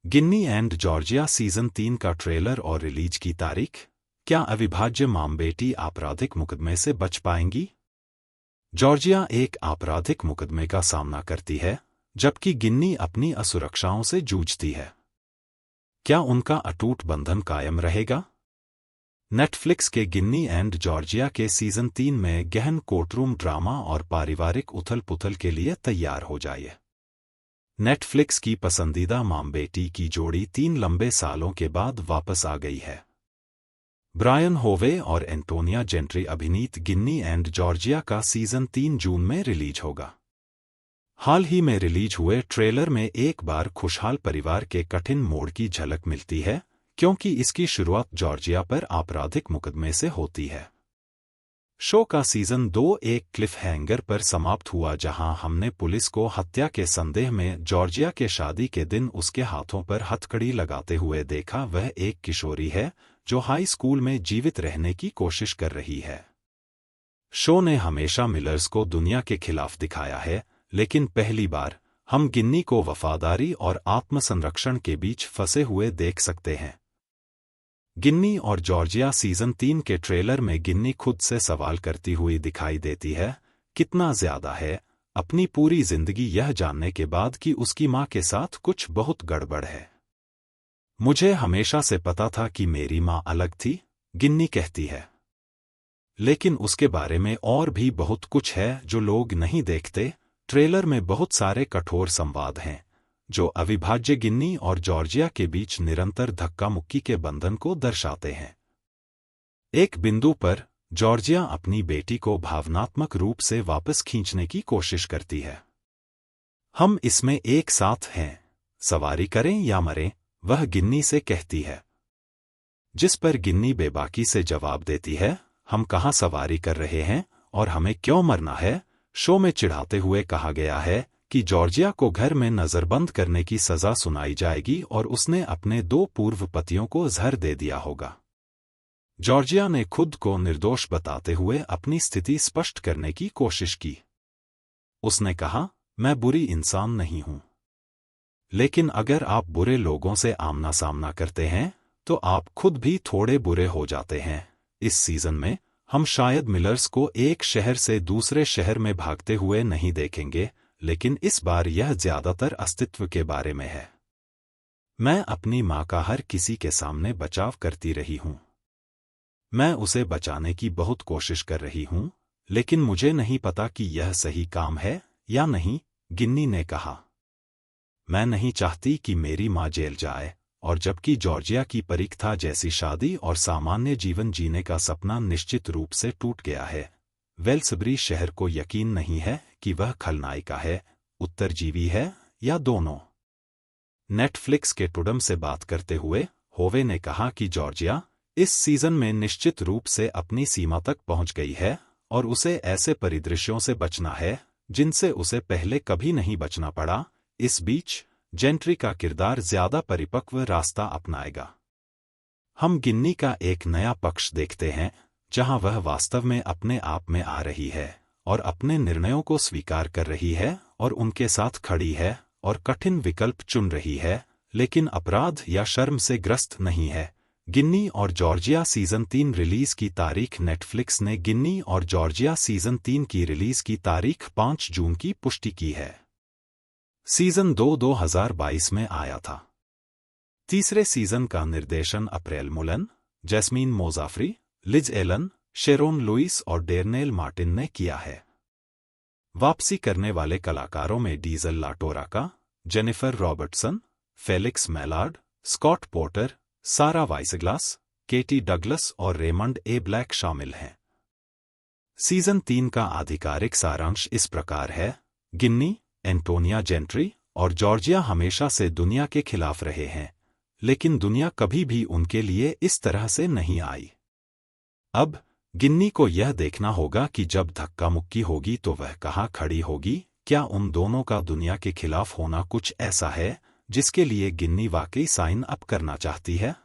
Ginni and Georgia season 3 का trailer और release की तारीख। क्या अविभाज्य मामबेटी आपराधिक मुकदमे से बच पाएंगी? जॉर्जिया एक आपराधिक मुकदमे का सामना करती है, जबकि गिन्नी अपनी असुरक्षाओं से जूझती है। क्या उनका अटूट बंधन कायम रहेगा? नेटफ्लिक्स के गिन्नी एंड जॉर्जिया के सीजन 3 में गहन कोर्टरूम ड्रामा और पारिवारिक उथल-पुथल के लिए तैयार हो जाइए। नेटफ्लिक्स की पसंदीदा मामबेटी की जोड़ी 3 लंबे सालों के बाद वापस आ गई है। ब्रायन होवे और एंटोनिया जेंट्री अभिनीत गिन्नी एंड जॉर्जिया का सीजन 3 जून में रिलीज होगा। हाल ही में रिलीज हुए ट्रेलर में एक बार खुशहाल परिवार के कठिन मोड़ की झलक मिलती है, क्योंकि इसकी शुरुआत जॉर्जिया पर आपराधिक मुकदमे से होती है। शो का सीजन 2 एक क्लिफ हैंगर पर समाप्त हुआ, जहां हमने पुलिस को हत्या के संदेह में जॉर्जिया के शादी के दिन उसके हाथों पर हथकड़ी लगाते हुए देखा। वह एक किशोरी है जो हाई स्कूल में जीवित रहने की कोशिश कर रही है। शो ने हमेशा मिलर्स को दुनिया के खिलाफ दिखाया है, लेकिन पहली बार हम गिन्नी को वफादारी और आत्मसंरक्षण के बीच फंसे हुए देख सकते हैं। गिन्नी और जॉर्जिया सीजन 3 के ट्रेलर में गिन्नी खुद से सवाल करती हुई दिखाई देती है, कितना ज्यादा है अपनी पूरी जिंदगी यह जानने के बाद कि उसकी मां के साथ कुछ बहुत गड़बड़ है। मुझे हमेशा से पता था कि मेरी मां अलग थी, गिन्नी कहती है। लेकिन उसके बारे में और भी बहुत कुछ है जो लोग नहीं देखते। ट्रेलर में बहुत सारे कठोर संवाद हैं, जो अविभाज्य गिन्नी और जॉर्जिया के बीच निरंतर धक्का मुक्की के बंधन को दर्शाते हैं। एक बिंदु पर जॉर्जिया अपनी बेटी को भावनात्मक रूप से वापस खींचने की कोशिश करती है। हम इसमें एक साथ हैं, सवारी करें या मरें, वह गिन्नी से कहती है। जिस पर गिन्नी बेबाकी से जवाब देती है, हम कहाँ सवारी कर रहे हैं और हमें क्यों मरना है। शो में चिढ़ाते हुए कहा गया है कि जॉर्जिया को घर में नजरबंद करने की सजा सुनाई जाएगी और उसने अपने 2 पूर्व पतियों को जहर दे दिया होगा। जॉर्जिया ने खुद को निर्दोष बताते हुए अपनी स्थिति स्पष्ट करने की कोशिश की। उसने कहा, मैं बुरी इंसान नहीं हूं। लेकिन अगर आप बुरे लोगों से आमना सामना करते हैं, तो आप खुद भी थोड़े बुरे हो जाते हैं। इस सीजन में हम शायद मिलर्स को एक शहर से दूसरे शहर में भागते हुए नहीं देखेंगे, लेकिन इस बार यह ज्यादातर अस्तित्व के बारे में है। मैं अपनी मां का हर किसी के सामने बचाव करती रही हूं। मैं उसे बचाने की बहुत कोशिश कर रही हूं, लेकिन मुझे नहीं पता कि यह सही काम है या नहीं, गिन्नी ने कहा। मैं नहीं चाहती कि मेरी मां जेल जाए, और जबकि जॉर्जिया की परीक्षा जैसी शादी और सामान्य जीवन जीने का सपना निश्चित रूप से टूट गया है, वेल्सबरी शहर को यकीन नहीं है कि वह खलनायिका है, उत्तरजीवी है या दोनों। नेटफ्लिक्स के टुडम से बात करते हुए होवे ने कहा कि जॉर्जिया इस सीजन में निश्चित रूप से अपनी सीमा तक पहुंच गई है और उसे ऐसे परिदृश्यों से बचना है जिनसे उसे पहले कभी नहीं बचना पड़ा। इस बीच जेंट्री का किरदार ज्यादा परिपक्व रास्ता अपनाएगा। हम गिन्नी का एक नया पक्ष देखते हैं, जहां वह वास्तव में अपने आप में आ रही है और अपने निर्णयों को स्वीकार कर रही है और उनके साथ खड़ी है और कठिन विकल्प चुन रही है, लेकिन अपराध या शर्म से ग्रस्त नहीं है। गिन्नी और जॉर्जिया सीजन 3 रिलीज की तारीख। नेटफ्लिक्स ने गिन्नी और जॉर्जिया सीजन 3 की रिलीज की तारीख 5 जून की पुष्टि की है। सीजन 2 2022 में आया था। तीसरे सीजन का निर्देशन April Mullen, Jasmin Mozaffari, Liz Allen, Sharon Lewis और डेर्नेल मार्टिन ने किया है। वापसी करने वाले कलाकारों में Diesel La Torraca, Jennifer Robertson, Felix Mallard, Scott Porter, Sara Waisglass, Katie Douglas और रेमंड ए ब्लैक शामिल हैं। सीजन 3 का आधिकारिक सारांश इस प्रकार है। गिन्नी, एंटोनिया जेंट्री और जॉर्जिया हमेशा से दुनिया के खिलाफ रहे हैं, लेकिन दुनिया कभी भी उनके लिए इस तरह से नहीं आई। अब गिन्नी को यह देखना होगा कि जब धक्का मुक्की होगी तो वह कहाँ खड़ी होगी। क्या उन दोनों का दुनिया के खिलाफ होना कुछ ऐसा है जिसके लिए गिन्नी वाकई साइन अप करना चाहती है?